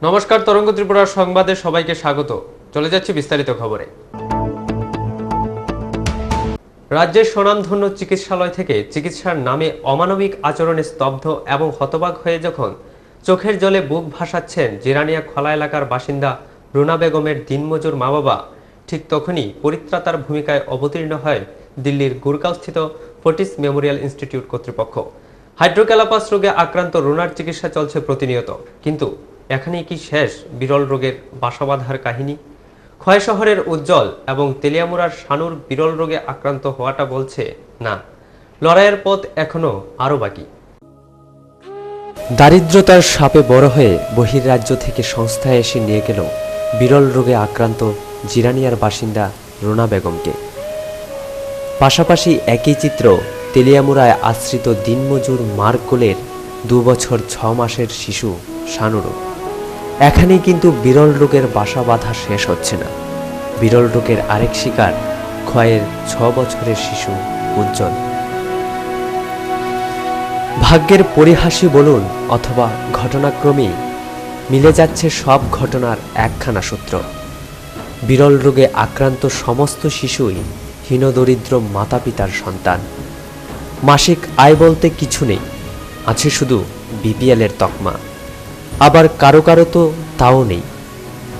নমস্কার, তরঙ্গ ত্রিপুরার সংবাদে সবাইকে স্বাগত। চলে যাচ্ছে বিস্তারিত খবরে। রাজ্যের স্বনামধন্য চিকিৎসালয় থেকে চিকিৎসার নামে অমানবিক আচরণে স্তব্ধ এবং হতবাক হয়ে যখন চোখের জলে বুক ভাসাচ্ছেন জিরানিয়া খোলা এলাকার বাসিন্দা রুনা বেগমের দিনমজুর মা বাবা, ঠিক তখনই পরিত্রাতার ভূমিকায় অবতীর্ণ হয় দিল্লির গুরগাঁওস্থিত ফোর্টিস মেমোরিয়াল ইনস্টিটিউট কর্তৃপক্ষ। হাইড্রোক্যালাপাস রোগে আক্রান্ত রুনার চিকিৎসা চলছে প্রতিনিয়ত, কিন্তু এখানেই কি শেষ বিরল রোগের বাসাবাঁধার কাহিনী? খোয়াই শহরের উজ্জ্বল এবং তেলিয়ামুড়ার শানুর বিরল রোগে আক্রান্ত হওয়াটা বলছে না, লড়াইয়ের পথ এখনো আরও বাকি। দারিদ্রতার সাপে বড় হয়ে বহির্রাজ্য থেকে সংস্থায় এসে নিয়ে গেল বিরল রোগে আক্রান্ত জিরানিয়ার বাসিন্দা রুনা বেগমকে। পাশাপাশি একই চিত্র তেলিয়ামুড়ায় আশ্রিত দিনমজুর মার কোলের 2 বছর 6 মাসের শিশু শানুরও। এখানেই কিন্তু বিরল রোগের বাসা বাঁধা শেষ হচ্ছে না। বিরল রোগের আরেক শিকার খোয়াইয়ের 6 বছরের শিশু উজ্জ্বল। ভাগ্যের পরিহাসী বলুন অথবা ঘটনাক্রমেই মিলে যাচ্ছে সব ঘটনার একখানা সূত্র। বিরল রোগে আক্রান্ত সমস্ত শিশুই হীনদরিদ্র মাতা পিতার সন্তান। মাসিক আয় বলতে কিছু নেই, আছে শুধু বিপিএলের তকমা। আবার কারো কারো তো তাও নেই।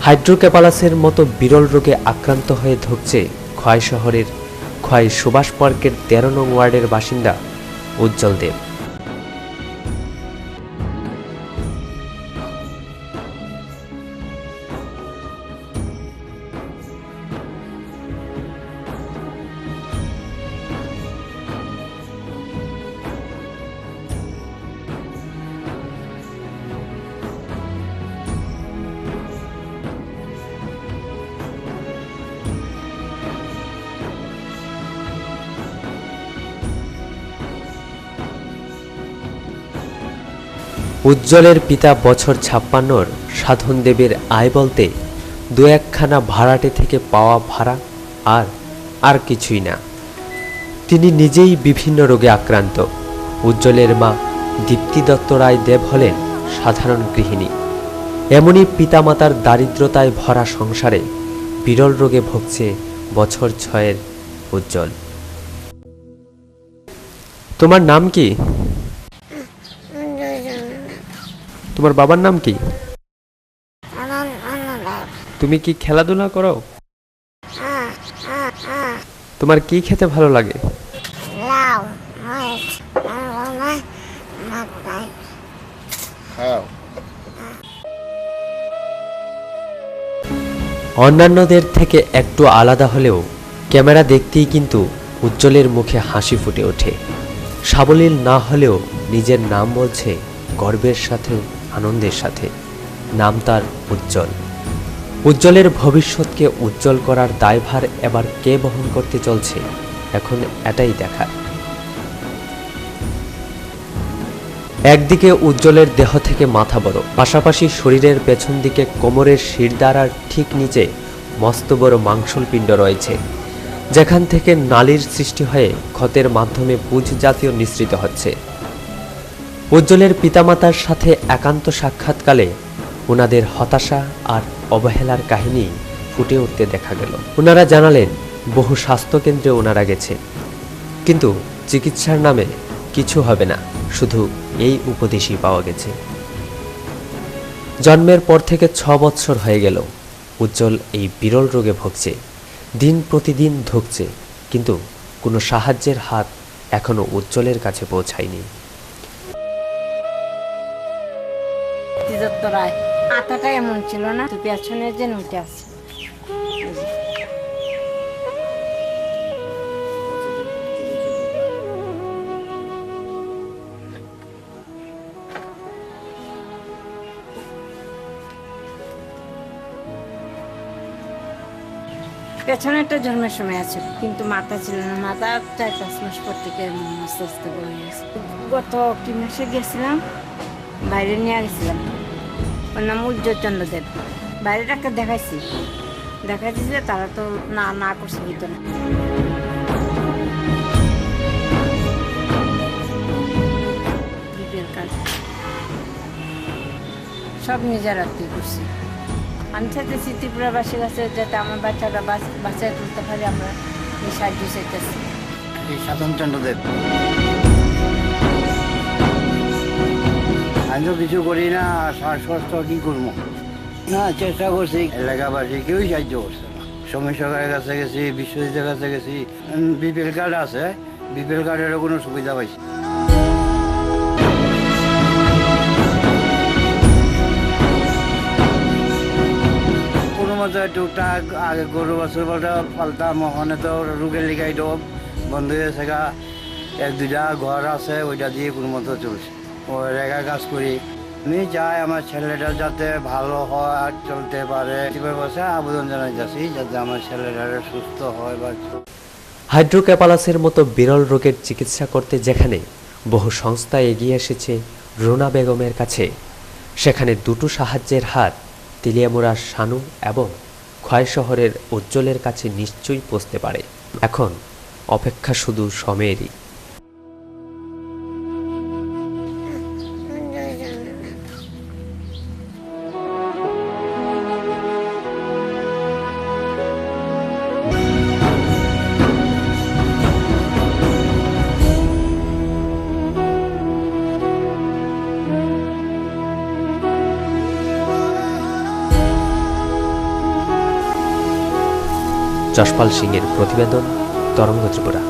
হাইড্রোক্যাপালাসের মতো বিরল রোগে আক্রান্ত হয়ে ধুঁকছে খোয়াই শহরের খোয়াই সুভাষ পার্কের 13 নং ওয়ার্ডের বাসিন্দা উজ্জ্বল দেব। উজ্জ্বলের পিতা বছর 56-র সাধন দেবের আয় বলতে 2-1খানা ভাড়াটে থেকে পাওয়া ভাড়া আর কিছুই না। তিনি নিজেই বিভিন্ন রোগে আক্রান্ত। উজ্জ্বলের মা দীপ্তি দত্ত রায় দেব হলেন সাধারণ গৃহিণী। এমনই পিতামাতার দারিদ্রতায় ভরা সংসারে বিরল রোগে ভুগছে বছর 6-এর উজ্জ্বল। তোমার নাম কি? তোমার বাবার নাম কি? তুমি কি খেলাধুলা করো? তোমার কি খেতে ভালো লাগে? অন্যান্যদের থেকে একটু আলাদা হলেও ক্যামেরা দেখতেই কিন্তু উজ্জ্বলের মুখে হাসি ফুটে ওঠে। সাবলীল না হলেও নিজের নাম বলছে গর্বের সাথে, আনন্দের সাথে। নাম তার উজ্জ্বল। উজ্জ্বলের ভবিষ্যৎকে উজ্জ্বল করার দায়ভার এবার কে বহন করতে চলছে, এখন এটাই দেখার। একদিকে উজ্জ্বলের দেহ থেকে মাথা বড়, পাশাপাশি শরীরের পেছন দিকে কোমরের শিরদাঁড়ার ঠিক নিচে মস্ত বড় মাংসল পিণ্ড রয়েছে, যেখান থেকে নালীর সৃষ্টি হয়ে ক্ষতের মাধ্যমে পুঁজ জাতীয় নিঃসৃত হচ্ছে। উজ্জ্বলের পিতামাতার সাথে একান্ত সাক্ষাৎকালে ওনাদের হতাশা আর অবহেলার কাহিনী ফুটে উঠতে দেখা গেল। ওনারা জানালেন বহু স্বাস্থ্যকেন্দ্রে ওনারা গেছে, কিন্তু চিকিৎসার নামে কিছু হবে না, শুধু এই উপদেশই পাওয়া গেছে। জন্মের পর থেকে 6 বৎসর হয়ে গেল উজ্জ্বল এই বিরল রোগে ভুগছে। দিন প্রতিদিন ধুঁকছে, কিন্তু কোনো সাহায্যের হাত এখনো উজ্জ্বলের কাছে পৌঁছায়নি। আতাটা এমন ছিল না, পেছনে যে উঠে আছে। পেছনে একটা জন্মের সময় আছে, কিন্তু মাথা ছিল না। মাথা 4-5 মাস পর থেকে আস্তে আস্তে বড় হয়েছে। গত কি মাসে গেছিলাম, বাইরে নিয়ে গেছিলাম। ওর নাম উজ্জ্বল চন্দ্র দেব। বাইরে ডাক্তার দেখাইছি যে তারা তো না করছে ভিতরে। সব নিজের হাতে করছি। আমি চাইতেছি ত্রিপুরাবাসীর কাছে যাতে আমার বাচ্চাটা বাঁচায় তুলতে পারি, আমরা এই সাহায্য চাইতেছি। এই সাধনচন্দ্র দেব, আমি তো কিছু করি না, শ্বাসকষ্ট কি করবো না, চেষ্টা করছি, এলাকাবাসী কেউই সাহায্য করছে না। সমী সরকারের কাছে গেছি, বিশ্বজিতের কাছে গেছি, বিপিএল কার্ড আছে, বিপিএল কার্ডেরও কোনো সুবিধা পাইছি। কোনো মতো টুকটাক আগে গরু বছর পাল্টাম, ওখানে তো রোগের লিগাই তো বন্ধ হয়ে গেছে গা, 1-2টা ঘর আছে, ওইটা দিয়ে কোনো মতো চলছে, ওই রেখা কাজ করি। আমি চাই আমার ছেলেটা যাতে ভালো হয় আর চলতে পারে, বসে আবেদন জানাইতেছি যাতে আমার ছেলেটা সুস্থ হয়। বা হাইড্রোক্যাপালাসের মতো বিরল রোগের চিকিৎসা করতে যেখানে বহু সংস্থা এগিয়ে এসেছে রুনা বেগমের কাছে, সেখানে দুটো সাহায্যের হাত তেলিয়ামুড়ার শানু এবং খোয়াই শহরের উজ্জ্বলের কাছে নিশ্চয়ই পৌঁছতে পারে। এখন অপেক্ষা শুধু সময়েরই। যশপাল সিংয়ের প্রতিবেদন, তরঙ্গ ত্রিপুরা।